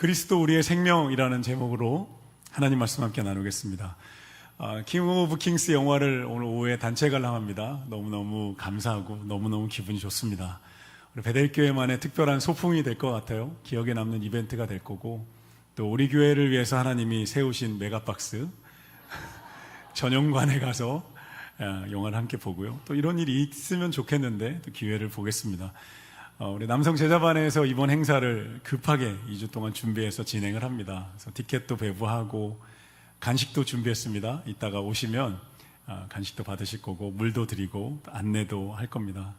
그리스도 우리의 생명이라는 제목으로 하나님 말씀 함께 나누겠습니다. 킹 오브 킹스 영화를 오늘 오후에 단체 관람합니다. 너무너무 감사하고 너무너무 기분이 좋습니다. 우리 베델교회만의 특별한 소풍이 될 것 같아요. 기억에 남는 이벤트가 될 거고, 또 우리 교회를 위해서 하나님이 세우신 메가박스 전용관에 가서 영화를 함께 보고요. 또 이런 일이 있으면 좋겠는데 또 기회를 보겠습니다. 우리 남성 제자반에서 이번 행사를 급하게 2주 동안 준비해서 진행을 합니다. 그래서 티켓도 배부하고 간식도 준비했습니다. 이따가 오시면 간식도 받으실 거고 물도 드리고 안내도 할 겁니다.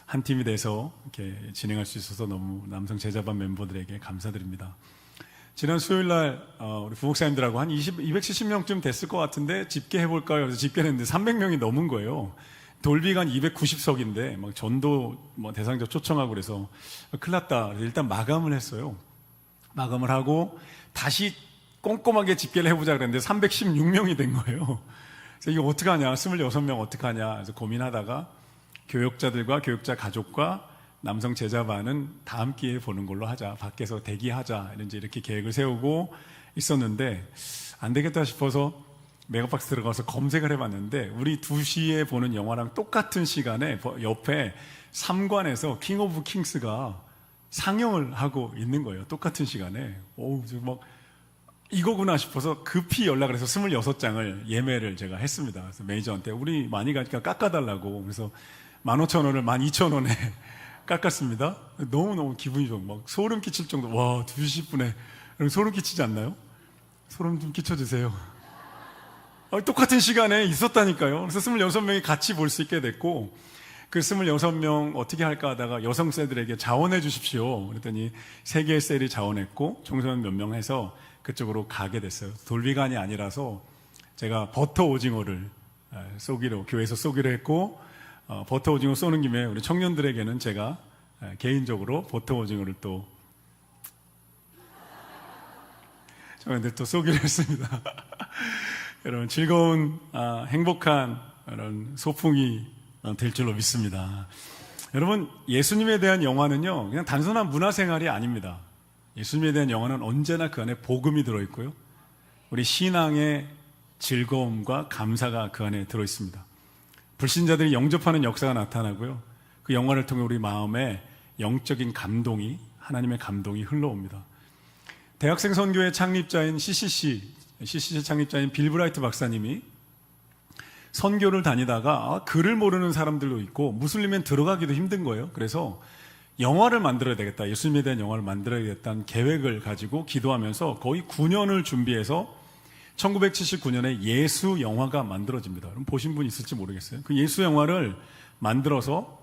한 팀이 돼서 이렇게 진행할 수 있어서 너무 남성 제자반 멤버들에게 감사드립니다. 지난 수요일날 우리 부목사님들하고 한 270명쯤 됐을 것 같은데 집계해볼까요? 그래서 집계를 했는데 300명이 넘은 거예요. 돌비가 한 290석인데 막 전도 대상자 초청하고 그래서 큰일 났다. 그래서 일단 마감을 했어요. 마감을 하고 다시 꼼꼼하게 집계를 해보자 그랬는데 316명이 된 거예요. 그래서 이거 어떡하냐, 26명 어떡하냐. 그래서 고민하다가 교역자들과 교역자 가족과 남성 제자반은 다음 기회에 보는 걸로 하자. 밖에서 대기하자. 이렇게 계획을 세우고 있었는데 안 되겠다 싶어서 메가박스 들어가서 검색을 해봤는데 우리 2시에 보는 영화랑 똑같은 시간에 옆에 3관에서 킹 오브 킹스가 상영을 하고 있는 거예요. 똑같은 시간에. 막 이거구나 싶어서 급히 연락을 해서 26장을 예매를 제가 했습니다. 그래서 매니저한테 우리 많이 가니까 깎아달라고. 그래서 15,000원을 12,000원에 깎았습니다. 너무너무 기분이 좋고 막 소름 끼칠 정도. 와, 2시 10분에 여러분 소름 끼치지 않나요? 소름 좀 끼쳐주세요. 똑같은 시간에 있었다니까요. 그래서 26명이 같이 볼 수 있게 됐고, 그 26명 어떻게 할까 하다가 여성셀들에게 자원해 주십시오. 그랬더니 3개의 셀이 자원했고 청소년 몇 명 해서 그쪽으로 가게 됐어요. 돌비관이 아니라서 제가 버터 오징어를 쏘기로, 교회에서 쏘기로 했고, 버터 오징어 쏘는 김에 우리 청년들에게는 제가 개인적으로 버터 오징어를 또 청년들 또 쏘기로 했습니다. 여러분 즐거운 행복한 이런 소풍이 될 줄로 믿습니다. 여러분, 예수님에 대한 영화는요 그냥 단순한 문화생활이 아닙니다. 예수님에 대한 영화는 언제나 그 안에 복음이 들어있고요, 우리 신앙의 즐거움과 감사가 그 안에 들어있습니다. 불신자들이 영접하는 역사가 나타나고요, 그 영화를 통해 우리 마음에 영적인 감동이, 하나님의 감동이 흘러옵니다. 대학생 선교회 창립자인 CCC 창립자인 빌 브라이트 박사님이 선교를 다니다가 글을 모르는 사람들도 있고 무슬림엔 들어가기도 힘든 거예요. 그래서 영화를 만들어야 되겠다, 예수님에 대한 영화를 만들어야겠다는 계획을 가지고 기도하면서 거의 9년을 준비해서 1979년에 예수 영화가 만들어집니다. 그럼 보신 분 있을지 모르겠어요. 그 예수 영화를 만들어서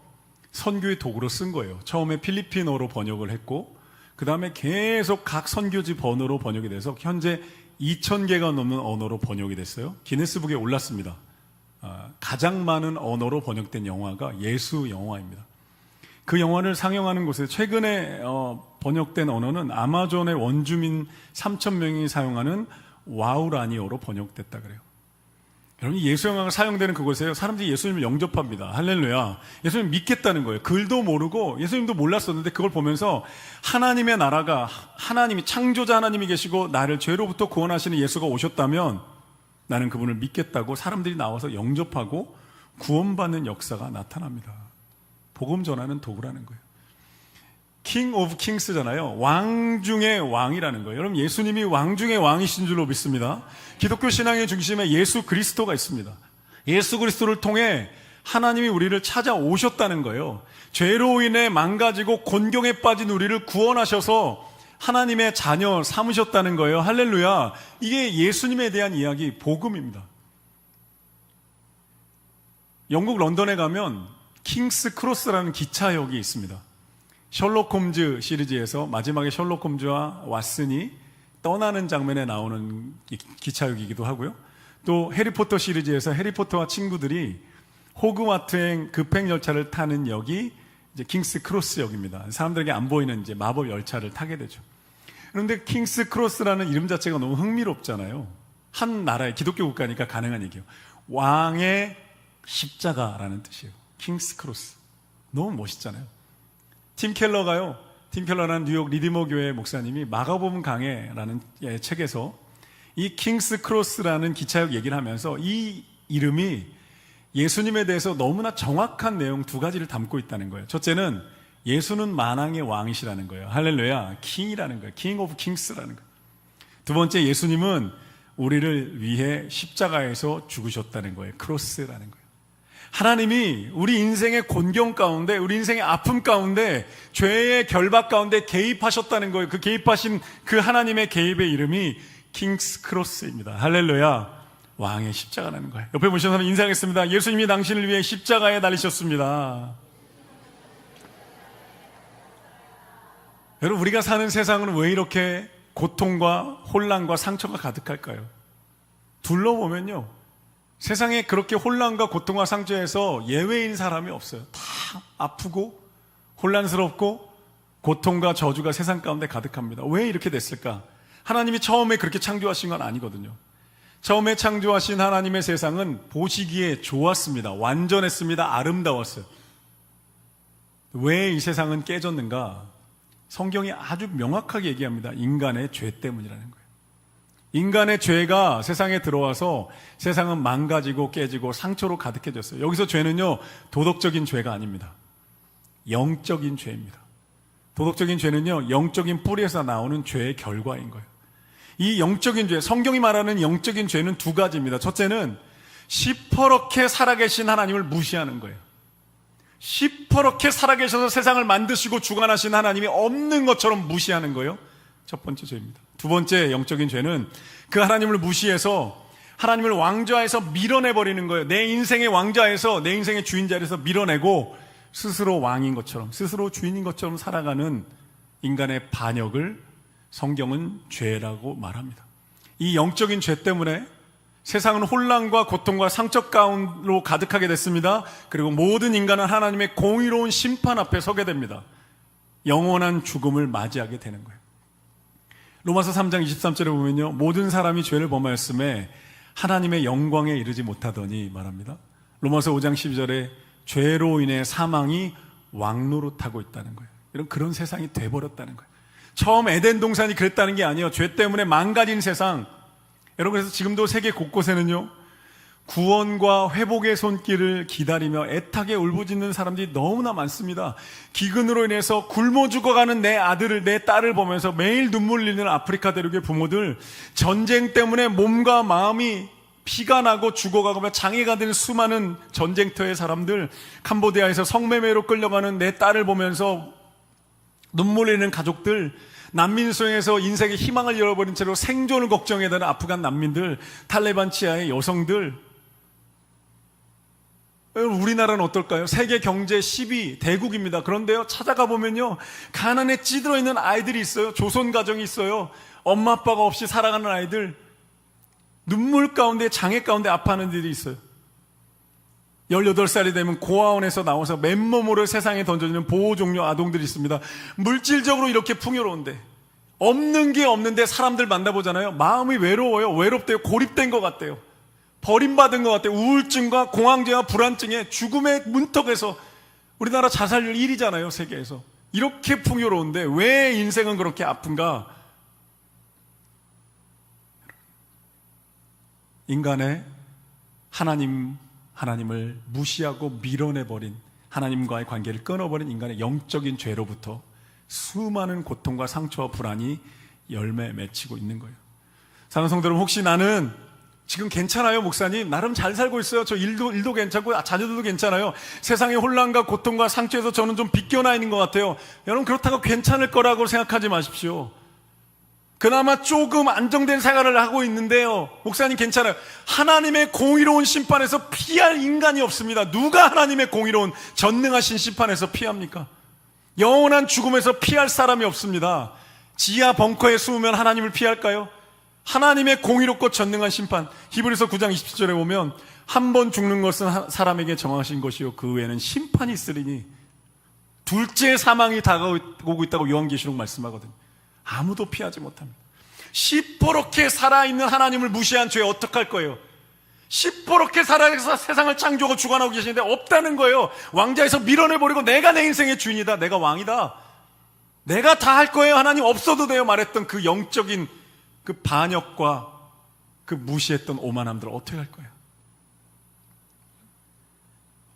선교의 도구로 쓴 거예요. 처음에 필리핀어로 번역을 했고 그 다음에 계속 각 선교지 번호로 번역이 돼서 현재 2,000개가 넘는 언어로 번역이 됐어요. 기네스북에 올랐습니다. 가장 많은 언어로 번역된 영화가 예수 영화입니다. 그 영화를 상영하는 곳에 최근에 번역된 언어는 아마존의 원주민 3,000명이 사용하는 와우라니어로 번역됐다 그래요. 여러분, 예수 영화가 사용되는 그곳에요 사람들이 예수님을 영접합니다. 할렐루야. 예수님 믿겠다는 거예요. 글도 모르고 예수님도 몰랐었는데 그걸 보면서 하나님의 나라가, 하나님이, 창조자 하나님이 계시고 나를 죄로부터 구원하시는 예수가 오셨다면 나는 그분을 믿겠다고 사람들이 나와서 영접하고 구원받는 역사가 나타납니다. 복음 전하는 도구라는 거예요. 킹 오브 킹스잖아요. 왕 중의 왕이라는 거예요. 여러분, 예수님이 왕 중의 왕이신 줄로 믿습니다. 기독교 신앙의 중심에 예수 그리스도가 있습니다. 예수 그리스도를 통해 하나님이 우리를 찾아오셨다는 거예요. 죄로 인해 망가지고 곤경에 빠진 우리를 구원하셔서 하나님의 자녀 삼으셨다는 거예요. 할렐루야. 이게 예수님에 대한 이야기, 복음입니다. 영국 런던에 가면 킹스 크로스라는 기차역이 있습니다. 셜록 홈즈 시리즈에서 마지막에 셜록 홈즈와 왓슨이 떠나는 장면에 나오는 기차역이기도 하고요, 또 해리포터 시리즈에서 해리포터와 친구들이 호그와트행 급행열차를 타는 역이 이제 킹스 크로스 역입니다. 사람들에게 안 보이는 이제 마법 열차를 타게 되죠. 그런데 킹스 크로스라는 이름 자체가 너무 흥미롭잖아요. 한 나라의 기독교 국가니까 가능한 얘기예요. 왕의 십자가라는 뜻이에요. 킹스 크로스. 너무 멋있잖아요. 팀 켈러가요, 팀 켈러라는 뉴욕 리디머 교회 목사님이 마가복음 강해라는 책에서 이 킹스 크로스라는 기차역 얘기를 하면서 이 이름이 예수님에 대해서 너무나 정확한 내용 두 가지를 담고 있다는 거예요. 첫째는 예수는 만왕의 왕이시라는 거예요. 할렐루야. 킹이라는 거예요. 킹 오브 킹스라는 거예요. 두 번째, 예수님은 우리를 위해 십자가에서 죽으셨다는 거예요. 크로스라는 거예요. 하나님이 우리 인생의 곤경 가운데, 우리 인생의 아픔 가운데, 죄의 결박 가운데 개입하셨다는 거예요. 그 개입하신 그 하나님의 개입의 이름이 킹스 크로스입니다. 할렐루야. 왕의 십자가라는 거예요. 옆에 보시는 사람 인사하겠습니다. 예수님이 당신을 위해 십자가에 달리셨습니다. 여러분, 우리가 사는 세상은 왜 이렇게 고통과 혼란과 상처가 가득할까요? 둘러보면요, 세상에 그렇게 혼란과 고통과 상처에서 예외인 사람이 없어요. 다 아프고 혼란스럽고 고통과 저주가 세상 가운데 가득합니다. 왜 이렇게 됐을까? 하나님이 처음에 그렇게 창조하신 건 아니거든요. 처음에 창조하신 하나님의 세상은 보시기에 좋았습니다. 완전했습니다. 아름다웠어요. 왜 이 세상은 깨졌는가? 성경이 아주 명확하게 얘기합니다. 인간의 죄 때문이라는 거예요. 인간의 죄가 세상에 들어와서 세상은 망가지고 깨지고 상처로 가득해졌어요. 여기서 죄는요, 도덕적인 죄가 아닙니다. 영적인 죄입니다. 도덕적인 죄는요, 영적인 뿌리에서 나오는 죄의 결과인 거예요. 이 영적인 죄, 성경이 말하는 영적인 죄는 두 가지입니다. 첫째는 시퍼렇게 살아계신 하나님을 무시하는 거예요. 시퍼렇게 살아계셔서 세상을 만드시고 주관하신 하나님이 없는 것처럼 무시하는 거예요. 첫 번째 죄입니다. 두 번째 영적인 죄는 그 하나님을 무시해서 하나님을 왕좌에서 밀어내버리는 거예요. 내 인생의 왕좌에서, 내 인생의 주인 자리에서 밀어내고 스스로 왕인 것처럼, 스스로 주인인 것처럼 살아가는 인간의 반역을 성경은 죄라고 말합니다. 이 영적인 죄 때문에 세상은 혼란과 고통과 상처 가운데로 가득하게 됐습니다. 그리고 모든 인간은 하나님의 공의로운 심판 앞에 서게 됩니다. 영원한 죽음을 맞이하게 되는 거예요. 로마서 3장 23절에 보면요, 모든 사람이 죄를 범하였음에 하나님의 영광에 이르지 못하더니 말합니다. 로마서 5장 12절에 죄로 인해 사망이 왕노릇하고 있다는 거예요. 그런 세상이 돼버렸다는 거예요. 처음 에덴 동산이 그랬다는 게 아니에요. 죄 때문에 망가진 세상. 여러분, 그래서 지금도 세계 곳곳에는요, 구원과 회복의 손길을 기다리며 애타게 울부짖는 사람들이 너무나 많습니다. 기근으로 인해서 굶어 죽어가는 내 아들을, 내 딸을 보면서 매일 눈물 흘리는 아프리카 대륙의 부모들, 전쟁 때문에 몸과 마음이 피가 나고 죽어가고 장애가 된 수많은 전쟁터의 사람들, 캄보디아에서 성매매로 끌려가는 내 딸을 보면서 눈물 흘리는 가족들, 난민 수용에서 인생의 희망을 잃어버린 채로 생존을 걱정해야 되는 아프간 난민들, 탈레반 치하의 여성들. 우리나라는 어떨까요? 세계 경제 10위 대국입니다. 그런데요, 찾아가 보면요, 가난에 찌들어 있는 아이들이 있어요. 조선 가정이 있어요. 엄마 아빠가 없이 살아가는 아이들, 눈물 가운데, 장애 가운데 아파하는 일이 있어요. 18살이 되면 고아원에서 나와서 맨몸으로 세상에 던져지는 보호종료 아동들이 있습니다. 물질적으로 이렇게 풍요로운데, 없는 게 없는데 사람들 만나보잖아요. 마음이 외로워요. 외롭대요. 고립된 것 같대요. 버림받은 것 같아요. 우울증과 공황장애와 불안증에 죽음의 문턱에서, 우리나라 자살률 1위잖아요, 세계에서. 이렇게 풍요로운데 왜 인생은 그렇게 아픈가? 인간의 하나님을 무시하고 밀어내버린, 하나님과의 관계를 끊어버린 인간의 영적인 죄로부터 수많은 고통과 상처와 불안이 열매 맺히고 있는 거예요. 사랑하는 성도 여러분, 혹시 나는 지금 괜찮아요, 목사님? 나름 잘 살고 있어요. 저 일도 괜찮고 자녀들도 괜찮아요. 세상의 혼란과 고통과 상처에서 저는 좀 비껴나 있는 것 같아요. 여러분, 그렇다고 괜찮을 거라고 생각하지 마십시오. 그나마 조금 안정된 생활을 하고 있는데요, 목사님 괜찮아요. 하나님의 공의로운 심판에서 피할 인간이 없습니다. 누가 하나님의 공의로운 전능하신 심판에서 피합니까? 영원한 죽음에서 피할 사람이 없습니다. 지하 벙커에 숨으면 하나님을 피할까요? 하나님의 공의롭고 전능한 심판, 히브리서 9장 27절에 보면 한 번 죽는 것은 사람에게 정하신 것이요 그 후에는 심판이 있으리니, 둘째 사망이 다가오고 있다고 요한계시록 말씀하거든요. 아무도 피하지 못합니다. 시퍼렇게 살아있는 하나님을 무시한 죄 어떡할 거예요? 시퍼렇게 살아서 세상을 창조하고 주관하고 계시는데 없다는 거예요. 왕좌에서 밀어내버리고 내가 내 인생의 주인이다, 내가 왕이다, 내가 다 할 거예요, 하나님 없어도 돼요 말했던 그 영적인 그 반역과 그 무시했던 오만함들을 어떻게 할 거예요?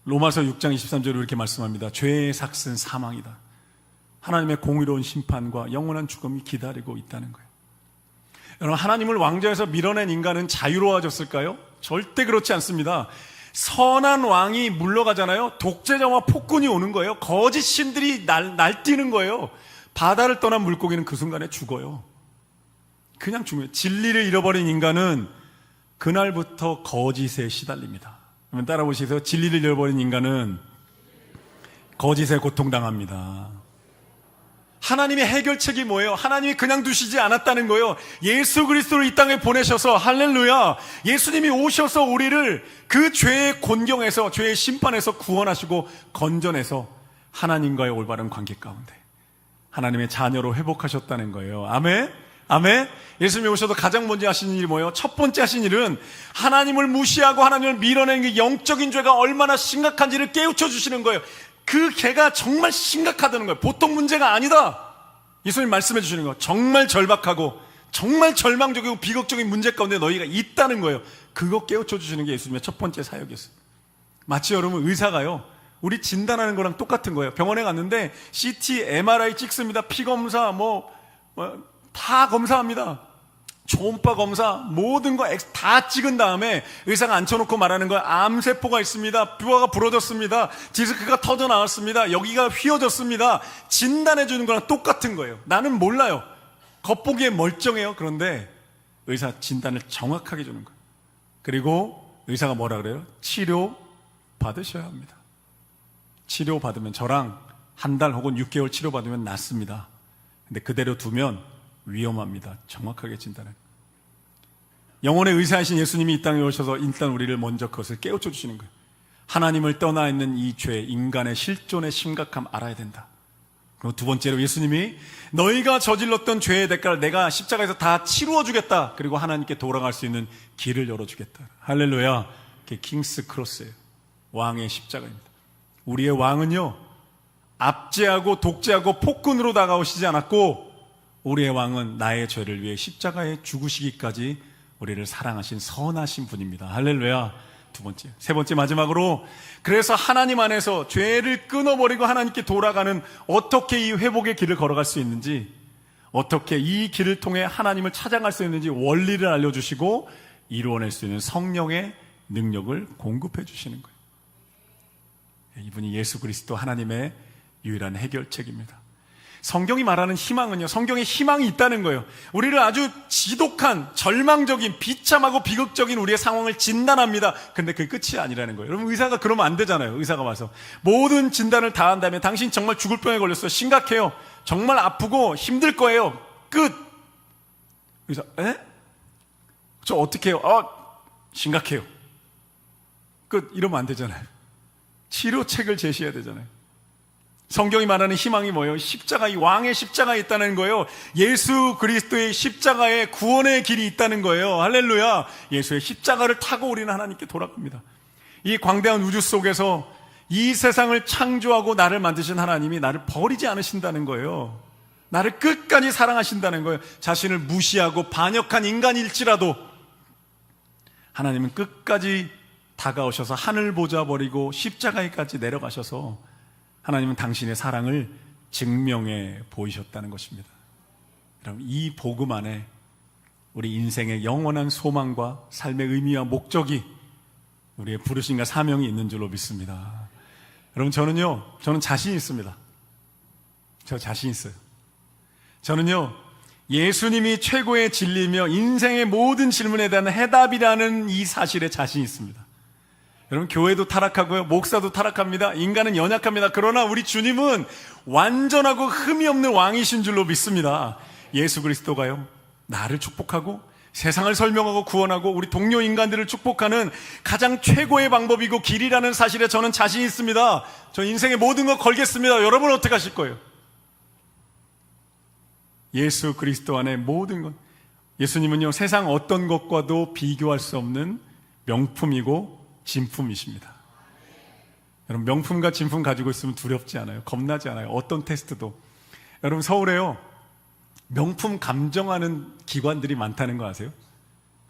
로마서 6장 23절로 이렇게 말씀합니다. 죄의 삭은 사망이다. 하나님의 공의로운 심판과 영원한 죽음이 기다리고 있다는 거예요. 여러분, 하나님을 왕좌에서 밀어낸 인간은 자유로워졌을까요? 절대 그렇지 않습니다. 선한 왕이 물러가잖아요. 독재자와 폭군이 오는 거예요. 거짓 신들이 날뛰는 거예요. 바다를 떠난 물고기는 그 순간에 죽어요. 그냥 죽어요. 진리를 잃어버린 인간은 그날부터 거짓에 시달립니다. 그러면 따라 보시세요. 진리를 잃어버린 인간은 거짓에 고통당합니다. 하나님의 해결책이 뭐예요? 하나님이 그냥 두시지 않았다는 거예요. 예수 그리스도를 이 땅에 보내셔서, 할렐루야, 예수님이 오셔서 우리를 그 죄의 곤경에서, 죄의 심판에서 구원하시고 건져내서 하나님과의 올바른 관계 가운데 하나님의 자녀로 회복하셨다는 거예요. 아멘? 아멘? 예수님이 오셔서 가장 먼저 하신 일이 뭐예요? 첫 번째 하신 일은 하나님을 무시하고 하나님을 밀어낸 그 영적인 죄가 얼마나 심각한지를 깨우쳐 주시는 거예요. 그 죄가 정말 심각하다는 거예요. 보통 문제가 아니다. 예수님 말씀해 주시는 거예요. 정말 절박하고 정말 절망적이고 비극적인 문제 가운데 너희가 있다는 거예요. 그거 깨우쳐 주시는 게 예수님의 첫 번째 사역이었어요. 마치 여러분 의사가요, 우리 진단하는 거랑 똑같은 거예요. 병원에 갔는데 CT, MRI 찍습니다. 피 검사 다 검사합니다. 초음파 검사 모든 거 다 찍은 다음에 의사가 앉혀놓고 말하는 거예요. 암세포가 있습니다. 뼈가 부러졌습니다. 디스크가 터져 나왔습니다. 여기가 휘어졌습니다. 진단해 주는 거랑 똑같은 거예요. 나는 몰라요. 겉보기에 멀쩡해요. 그런데 의사 진단을 정확하게 주는 거예요. 그리고 의사가 뭐라 그래요? 치료 받으셔야 합니다. 치료 받으면, 저랑 한 달 혹은 6개월 치료 받으면 낫습니다. 근데 그대로 두면 위험합니다. 정확하게 진단해. 영혼의 의사이신 예수님이 이 땅에 오셔서 일단 우리를 먼저 그것을 깨우쳐 주시는 거예요. 하나님을 떠나 있는 이 죄, 인간의 실존의 심각함 알아야 된다. 그리고 두 번째로 예수님이 너희가 저질렀던 죄의 대가를 내가 십자가에서 다 치루어 주겠다. 그리고 하나님께 돌아갈 수 있는 길을 열어주겠다. 할렐루야. 그게 킹스 크로스예요. 왕의 십자가입니다. 우리의 왕은요, 압제하고 독재하고 폭군으로 다가오시지 않았고, 우리의 왕은 나의 죄를 위해 십자가에 죽으시기까지 우리를 사랑하신 선하신 분입니다. 할렐루야. 두 번째. 세 번째, 마지막으로, 그래서 하나님 안에서 죄를 끊어버리고 하나님께 돌아가는, 어떻게 이 회복의 길을 걸어갈 수 있는지, 어떻게 이 길을 통해 하나님을 찾아갈 수 있는지 원리를 알려주시고 이루어낼 수 있는 성령의 능력을 공급해 주시는 거예요. 이분이 예수 그리스도 하나님의 유일한 해결책입니다. 성경이 말하는 희망은요, 성경에 희망이 있다는 거예요. 우리를 아주 지독한, 절망적인, 비참하고 비극적인 우리의 상황을 진단합니다. 근데 그게 끝이 아니라는 거예요. 여러분, 의사가 그러면 안 되잖아요. 의사가 와서 모든 진단을 다 한 다음에 당신 정말 죽을 병에 걸렸어요. 심각해요. 정말 아프고 힘들 거예요. 끝. 의사, 저 어떻게 해요? 심각해요. 끝. 이러면 안 되잖아요. 치료책을 제시해야 되잖아요. 성경이 말하는 희망이 뭐예요? 십자가, 이 왕의 십자가에 있다는 거예요. 예수 그리스도의 십자가에 구원의 길이 있다는 거예요. 할렐루야. 예수의 십자가를 타고 우리는 하나님께 돌아갑니다. 이 광대한 우주 속에서 이 세상을 창조하고 나를 만드신 하나님이 나를 버리지 않으신다는 거예요. 나를 끝까지 사랑하신다는 거예요. 자신을 무시하고 반역한 인간일지라도 하나님은 끝까지 다가오셔서 하늘 보좌 버리고 십자가에까지 내려가셔서 하나님은 당신의 사랑을 증명해 보이셨다는 것입니다. 여러분, 이 복음 안에 우리 인생의 영원한 소망과 삶의 의미와 목적이, 우리의 부르심과 사명이 있는 줄로 믿습니다. 여러분, 저는 자신 있습니다. 저 자신 있어요. 저는요, 예수님이 최고의 진리이며 인생의 모든 질문에 대한 해답이라는 이 사실에 자신 있습니다. 여러분, 교회도 타락하고요, 목사도 타락합니다. 인간은 연약합니다. 그러나 우리 주님은 완전하고 흠이 없는 왕이신 줄로 믿습니다. 예수 그리스도가요, 나를 축복하고 세상을 설명하고 구원하고 우리 동료 인간들을 축복하는 가장 최고의 방법이고 길이라는 사실에 저는 자신 있습니다. 저 인생의 모든 거 걸겠습니다. 여러분 어떻게 하실 거예요? 예수 그리스도 안에 모든 것, 예수님은요, 세상 어떤 것과도 비교할 수 없는 명품이고 진품이십니다. 여러분, 명품과 진품 가지고 있으면 두렵지 않아요. 겁나지 않아요. 어떤 테스트도. 여러분, 서울에요, 명품 감정하는 기관들이 많다는 거 아세요?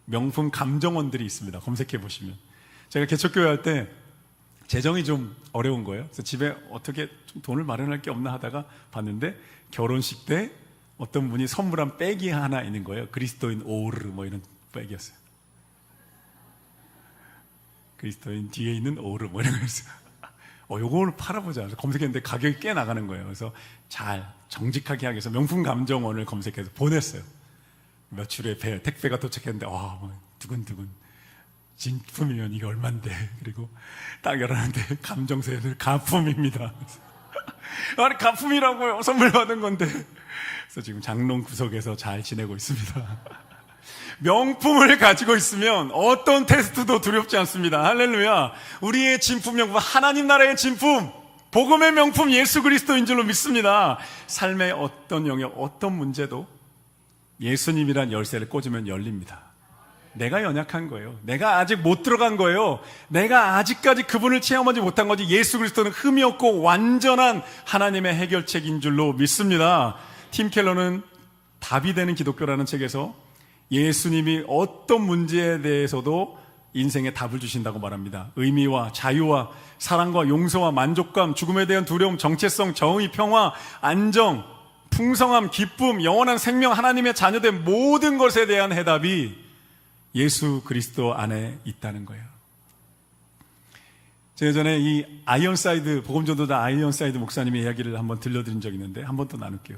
명품 감정원들이 있습니다. 검색해 보시면. 제가 개척교회 할 때 재정이 좀 어려운 거예요. 그래서 집에 어떻게 좀 돈을 마련할 게 없나 하다가 봤는데, 결혼식 때 어떤 분이 선물한 백이 하나 있는 거예요. 그리스도인 오르 뭐 이런 백이었어요. 그리스도인 뒤에 있는 오르 뭐 이런 거였어요. 요걸 팔아보자. 그래서 검색했는데 가격이 꽤 나가는 거예요. 그래서 잘 정직하게 하기 위해서 명품 감정원을 검색해서 보냈어요. 며칠 후에 택배가 도착했는데 뭐 두근두근, 진품이면 이게 얼만데. 그리고 딱 열었는데 감정세는 가품입니다. 아니, 가품이라고요. 선물 받은 건데. 그래서 지금 장롱 구석에서 잘 지내고 있습니다. 명품을 가지고 있으면 어떤 테스트도 두렵지 않습니다. 할렐루야. 우리의 진품 명품, 하나님 나라의 진품, 복음의 명품 예수 그리스도인 줄로 믿습니다. 삶의 어떤 영역, 어떤 문제도 예수님이란 열쇠를 꽂으면 열립니다. 내가 연약한 거예요. 내가 아직 못 들어간 거예요. 내가 아직까지 그분을 체험하지 못한 거지. 예수 그리스도는 흠이 없고 완전한 하나님의 해결책인 줄로 믿습니다. 팀 켈러는 답이 되는 기독교라는 책에서 예수님이 어떤 문제에 대해서도 인생의 답을 주신다고 말합니다. 의미와 자유와 사랑과 용서와 만족감, 죽음에 대한 두려움, 정체성, 정의, 평화, 안정, 풍성함, 기쁨, 영원한 생명, 하나님의 자녀된 모든 것에 대한 해답이 예수 그리스도 안에 있다는 거예요. 제가 전에 이 아이언사이드, 복음전도자 아이언사이드 목사님의 이야기를 한번 들려드린 적이 있는데 한 번 더 나눌게요.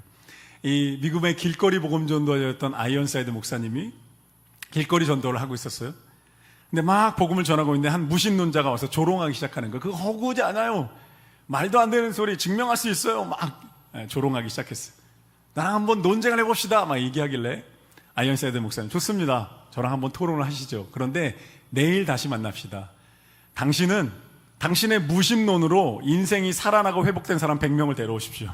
이 미국의 길거리 복음전도자였던 아이언사이드 목사님이 길거리 전도를 하고 있었어요. 근데 막 복음을 전하고 있는데 한 무신론자가 와서 조롱하기 시작하는 거예요. 그거 허구지 않아요. 말도 안 되는 소리, 증명할 수 있어요. 막 조롱하기 시작했어요. 나랑 한번 논쟁을 해봅시다 막 얘기하길래 아이언사이드 목사님, 좋습니다. 저랑 한번 토론을 하시죠. 그런데 내일 다시 만납시다. 당신은 당신의 무신론으로 인생이 살아나고 회복된 사람 100명을 데려오십시오.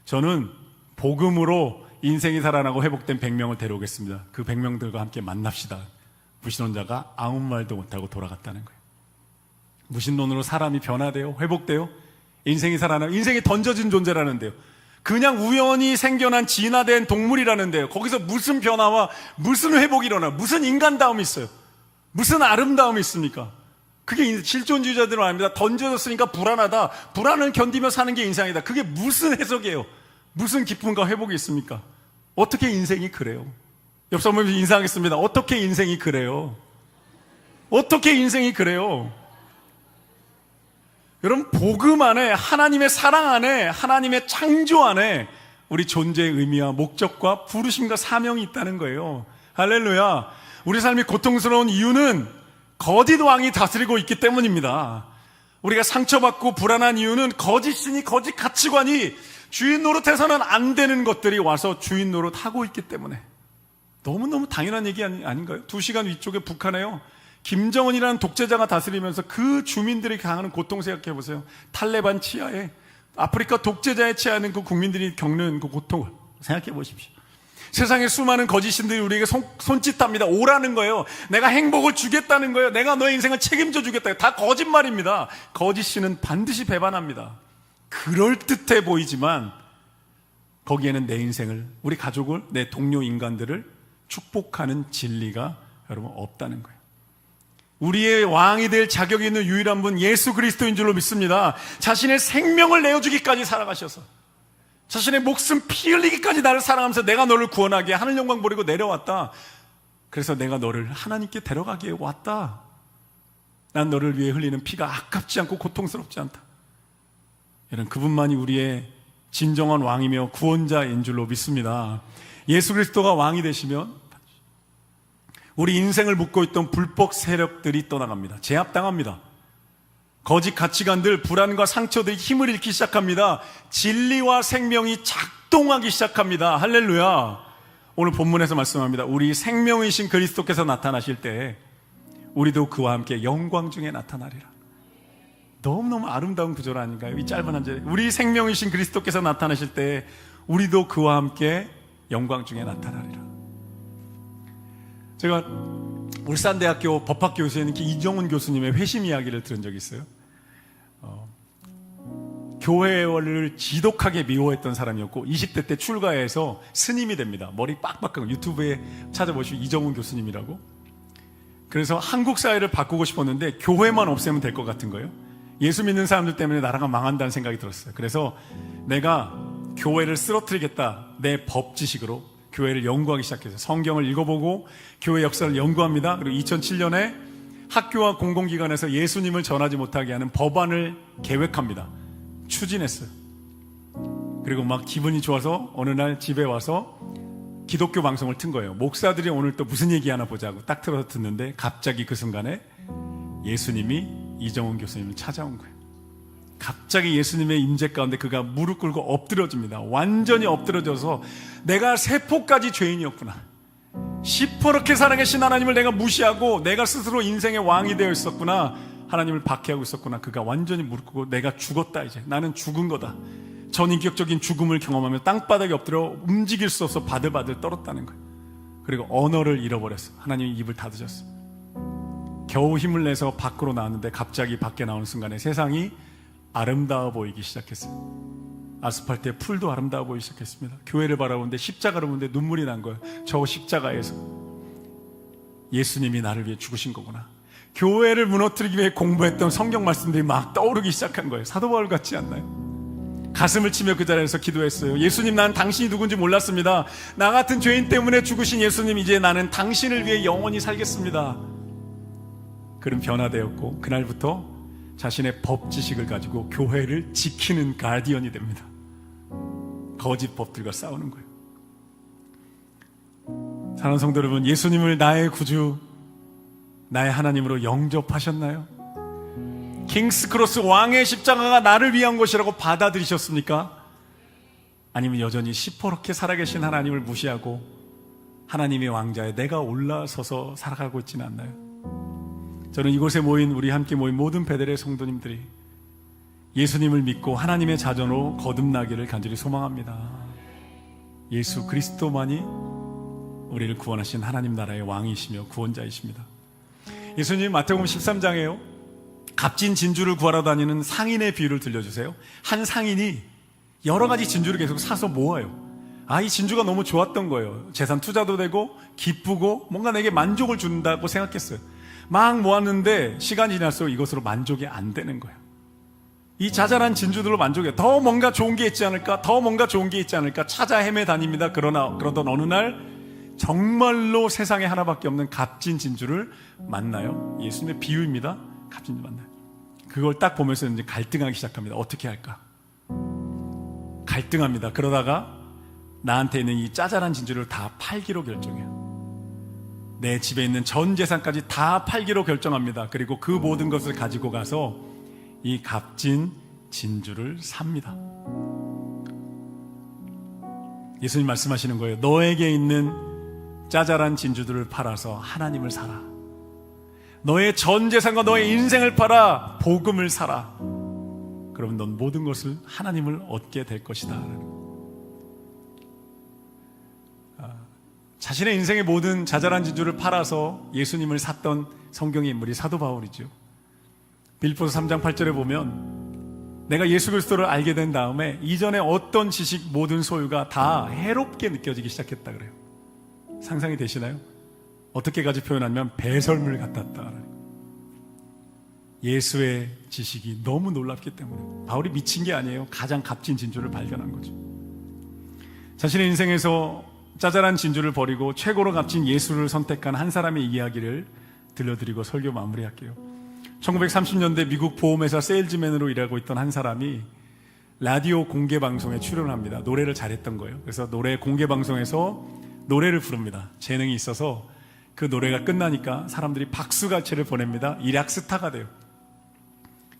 저는 복음으로 인생이 살아나고 회복된 100명을 데려오겠습니다. 그 100명들과 함께 만납시다. 무신론자가 아무 말도 못하고 돌아갔다는 거예요. 무신론으로 사람이 변화돼요? 회복돼요? 인생이 살아나고, 인생이 던져진 존재라는데요. 그냥 우연히 생겨난 진화된 동물이라는데요. 거기서 무슨 변화와 무슨 회복이 일어나, 무슨 인간다움이 있어요? 무슨 아름다움이 있습니까? 그게 실존주의자들은 아닙니다. 던져졌으니까 불안하다. 불안을 견디며 사는 게 인생이다. 그게 무슨 해석이에요? 무슨 기쁨과 회복이 있습니까? 어떻게 인생이 그래요? 옆 사람을 인사하겠습니다. 어떻게 인생이 그래요? 어떻게 인생이 그래요? 여러분, 복음 안에, 하나님의 사랑 안에, 하나님의 창조 안에 우리 존재의 의미와 목적과 부르심과 사명이 있다는 거예요. 할렐루야. 우리 삶이 고통스러운 이유는 거짓 왕이 다스리고 있기 때문입니다. 우리가 상처받고 불안한 이유는 거짓신이, 거짓 가치관이 주인 노릇해서는 안 되는 것들이 와서 주인 노릇하고 있기 때문에. 너무너무 당연한 얘기 아닌가요? 2시간 위쪽에 북한에요, 김정은이라는 독재자가 다스리면서 그 주민들이 당하는 고통 생각해 보세요. 탈레반 치하에, 아프리카 독재자의 치하에는 그 국민들이 겪는 그 고통을 생각해 보십시오. 세상에 수많은 거짓신들이 우리에게 손짓합니다. 오라는 거예요. 내가 행복을 주겠다는 거예요. 내가 너의 인생을 책임져 주겠다. 다 거짓말입니다. 거짓신은 반드시 배반합니다. 그럴듯해 보이지만 거기에는 내 인생을, 우리 가족을, 내 동료 인간들을 축복하는 진리가 여러분 없다는 거예요. 우리의 왕이 될 자격이 있는 유일한 분 예수 그리스도인 줄로 믿습니다. 자신의 생명을 내어주기까지 살아가셔서, 자신의 목숨 피 흘리기까지 나를 사랑하면서 내가 너를 구원하게 하늘 영광 버리고 내려왔다. 그래서 내가 너를 하나님께 데려가기에 왔다. 난 너를 위해 흘리는 피가 아깝지 않고 고통스럽지 않다. 이런 그분만이 우리의 진정한 왕이며 구원자인 줄로 믿습니다. 예수 그리스도가 왕이 되시면 우리 인생을 묶고 있던 불법 세력들이 떠나갑니다. 제압당합니다. 거짓 가치관들, 불안과 상처들이 힘을 잃기 시작합니다. 진리와 생명이 작동하기 시작합니다. 할렐루야. 오늘 본문에서 말씀합니다. 우리 생명이신 그리스도께서 나타나실 때 우리도 그와 함께 영광 중에 나타나리라. 너무너무 아름다운 구절 아닌가요? 이 짧은 한 절에 우리 생명이신 그리스도께서 나타나실 때 우리도 그와 함께 영광 중에 나타나리라. 제가 울산대학교 법학교에서 있는 이정훈 교수님의 회심 이야기를 들은 적이 있어요. 교회를 지독하게 미워했던 사람이었고 20대 때 출가해서 스님이 됩니다. 머리 빡빡하고 유튜브에 찾아보시면 이정훈 교수님이라고. 그래서 한국 사회를 바꾸고 싶었는데 교회만 없애면 될 것 같은 거예요. 예수 믿는 사람들 때문에 나라가 망한다는 생각이 들었어요. 그래서 내가 교회를 쓰러뜨리겠다. 내 법 지식으로 교회를 연구하기 시작해서 성경을 읽어보고 교회 역사를 연구합니다. 그리고 2007년에 학교와 공공기관에서 예수님을 전하지 못하게 하는 법안을 계획합니다. 추진했어요. 그리고 막 기분이 좋아서 어느 날 집에 와서 기독교 방송을 튼 거예요. 목사들이 오늘 또 무슨 얘기 하나 보자고 딱 틀어서 듣는데 갑자기 그 순간에 예수님이 이정훈 교수님을 찾아온 거예요. 갑자기 예수님의 임재 가운데 그가 무릎 꿇고 엎드려집니다. 완전히 엎드려져서 내가 세포까지 죄인이었구나. 시퍼렇게 살아계신 하나님을 내가 무시하고 내가 스스로 인생의 왕이 되어 있었구나. 하나님을 박해하고 있었구나. 그가 완전히 무릎 꿇고 내가 죽었다. 이제 나는 죽은 거다. 전인격적인 죽음을 경험하며 땅바닥에 엎드려 움직일 수 없어 바들바들 떨었다는 거예요. 그리고 언어를 잃어버렸어. 하나님이 입을 닫으셨어. 겨우 힘을 내서 밖으로 나왔는데 갑자기 밖에 나오는 순간에 세상이 아름다워 보이기 시작했어요. 아스팔트에 풀도 아름다워 보이기 시작했습니다. 교회를 바라보는데 십자가를 보는데 눈물이 난 거예요. 저 십자가에서 예수님이 나를 위해 죽으신 거구나. 교회를 무너뜨리기 위해 공부했던 성경 말씀들이 막 떠오르기 시작한 거예요. 사도 바울 같지 않나요? 가슴을 치며 그 자리에서 기도했어요. 예수님, 나는 당신이 누군지 몰랐습니다. 나 같은 죄인 때문에 죽으신 예수님, 이제 나는 당신을 위해 영원히 살겠습니다. 그는 변화되었고 그날부터 자신의 법 지식을 가지고 교회를 지키는 가디언이 됩니다. 거짓 법들과 싸우는 거예요. 사랑하는 성도 여러분, 예수님을 나의 구주, 나의 하나님으로 영접하셨나요? 킹스크로스 왕의 십자가가 나를 위한 것이라고 받아들이셨습니까? 아니면 여전히 시퍼렇게 살아계신 하나님을 무시하고 하나님의 왕자에 내가 올라서서 살아가고 있지는 않나요? 저는 이곳에 모인, 우리 함께 모인 모든 베델의 성도님들이 예수님을 믿고 하나님의 자전으로 거듭나기를 간절히 소망합니다. 예수 그리스도만이 우리를 구원하신 하나님 나라의 왕이시며 구원자이십니다. 예수님 마태복음 13장에요, 값진 진주를 구하러 다니는 상인의 비유를 들려주세요. 한 상인이 여러 가지 진주를 계속 사서 모아요. 이 진주가 너무 좋았던 거예요. 재산 투자도 되고 기쁘고 뭔가 내게 만족을 준다고 생각했어요. 막 모았는데 시간이 지날수록 이것으로 만족이 안 되는 거예요. 이 자잘한 진주들로 만족해요. 더 뭔가 좋은 게 있지 않을까, 더 뭔가 좋은 게 있지 않을까 찾아 헤매 다닙니다. 그러던 어느 날 정말로 세상에 하나밖에 없는 값진 진주를 만나요. 예수님의 비유입니다. 값진 진주 만나요. 그걸 딱 보면서 이제 갈등하기 시작합니다. 어떻게 할까? 갈등합니다. 그러다가 나한테 있는 이 짜잘한 진주를 다 팔기로 결정해요. 내 집에 있는 전 재산까지 다 팔기로 결정합니다. 그리고 그 모든 것을 가지고 가서 이 값진 진주를 삽니다. 예수님 말씀하시는 거예요. 너에게 있는 짜잘한 진주들을 팔아서 하나님을 사라. 너의 전 재산과 너의 인생을 팔아 복음을 사라. 그러면 넌 모든 것을 하나님을 얻게 될 것이다. 자신의 인생의 모든 자잘한 진주를 팔아서 예수님을 샀던 성경의 인물이 사도 바울이죠. 빌립보서 3장 8절에 보면 내가 예수 그리스도를 알게 된 다음에 이전에 어떤 지식, 모든 소유가 다 해롭게 느껴지기 시작했다 그래요. 상상이 되시나요? 어떻게까지 표현하면 배설물 같았다. 예수의 지식이 너무 놀랍기 때문에 바울이 미친 게 아니에요. 가장 값진 진주를 발견한 거죠. 자신의 인생에서 짜잘한 진주를 버리고 최고로 값진 예수를 선택한 한 사람의 이야기를 들려드리고 설교 마무리할게요. 1930년대 미국 보험회사 세일즈맨으로 일하고 있던 한 사람이 라디오 공개방송에 출연을 합니다. 노래를 잘했던 거예요. 그래서 노래 공개방송에서 노래를 부릅니다. 재능이 있어서 그 노래가 끝나니까 사람들이 박수갈채를 보냅니다. 일약 스타가 돼요.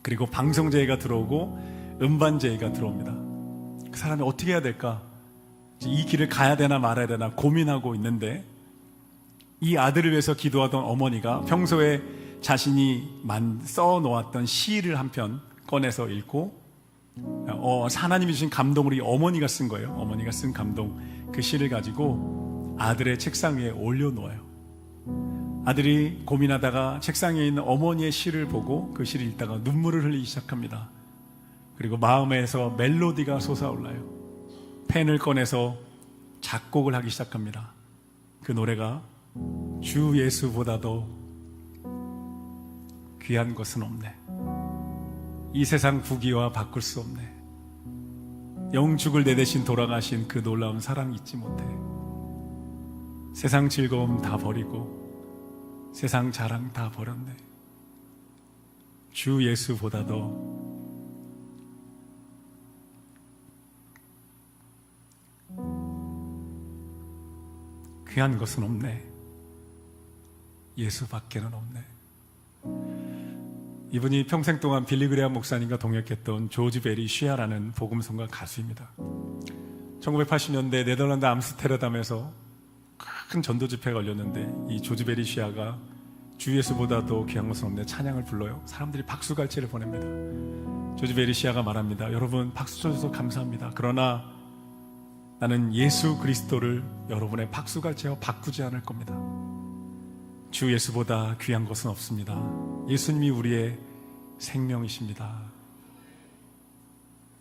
그리고 방송제의가 들어오고 음반제의가 들어옵니다. 그 사람이 어떻게 해야 될까? 이 길을 가야 되나 말아야 되나 고민하고 있는데 이 아들을 위해서 기도하던 어머니가 평소에 자신이 써놓았던 시를 한 편 꺼내서 읽고 하나님이 주신 감동으로 이 어머니가 쓴 거예요. 어머니가 쓴 감동, 그 시를 가지고 아들의 책상 위에 올려놓아요. 아들이 고민하다가 책상에 있는 어머니의 시를 보고 그 시를 읽다가 눈물을 흘리기 시작합니다. 그리고 마음에서 멜로디가 솟아올라요. 펜을 꺼내서 작곡을 하기 시작합니다. 그 노래가 주 예수보다도 귀한 것은 없네. 이 세상 부귀와 바꿀 수 없네. 영죽을 내 대신 돌아가신 그 놀라운 사랑 잊지 못해. 세상 즐거움 다 버리고 세상 자랑 다 버렸네. 주 예수보다도 귀한 것은 없네. 예수밖에는 없네. 이분이 평생 동안 빌리 그레이엄 목사님과 동역했던 조지 베리 쉬아라는 복음성가 가수입니다. 1980년대 네덜란드 암스테르담에서 큰 전도 집회가 열렸는데 이 조지 베리 쉬아가 주 예수보다도 귀한 것은 없네 찬양을 불러요. 사람들이 박수갈채를 보냅니다. 조지 베리 쉬아가 말합니다. 여러분 박수 쳐주셔서 감사합니다. 그러나 나는 예수 그리스도를 여러분의 박수갈채와 바꾸지 않을 겁니다. 주 예수보다 귀한 것은 없습니다. 예수님이 우리의 생명이십니다.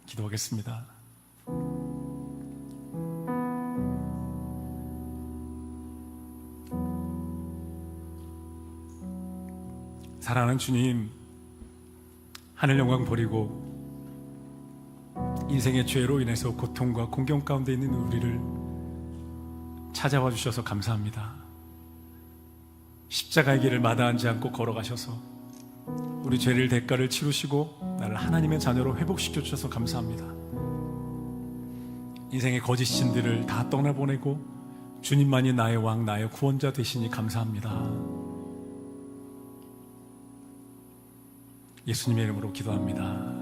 기도하겠습니다. 사랑하는 주님, 하늘 영광 버리고 인생의 죄로 인해서 고통과 공경 가운데 있는 우리를 찾아와 주셔서 감사합니다. 십자가의 길을 마다하지 않고 걸어가셔서 우리 죄를 대가를 치루시고 나를 하나님의 자녀로 회복시켜 주셔서 감사합니다. 인생의 거짓 신들을 다 떠나보내고 주님만이 나의 왕, 나의 구원자 되시니 감사합니다. 예수님의 이름으로 기도합니다.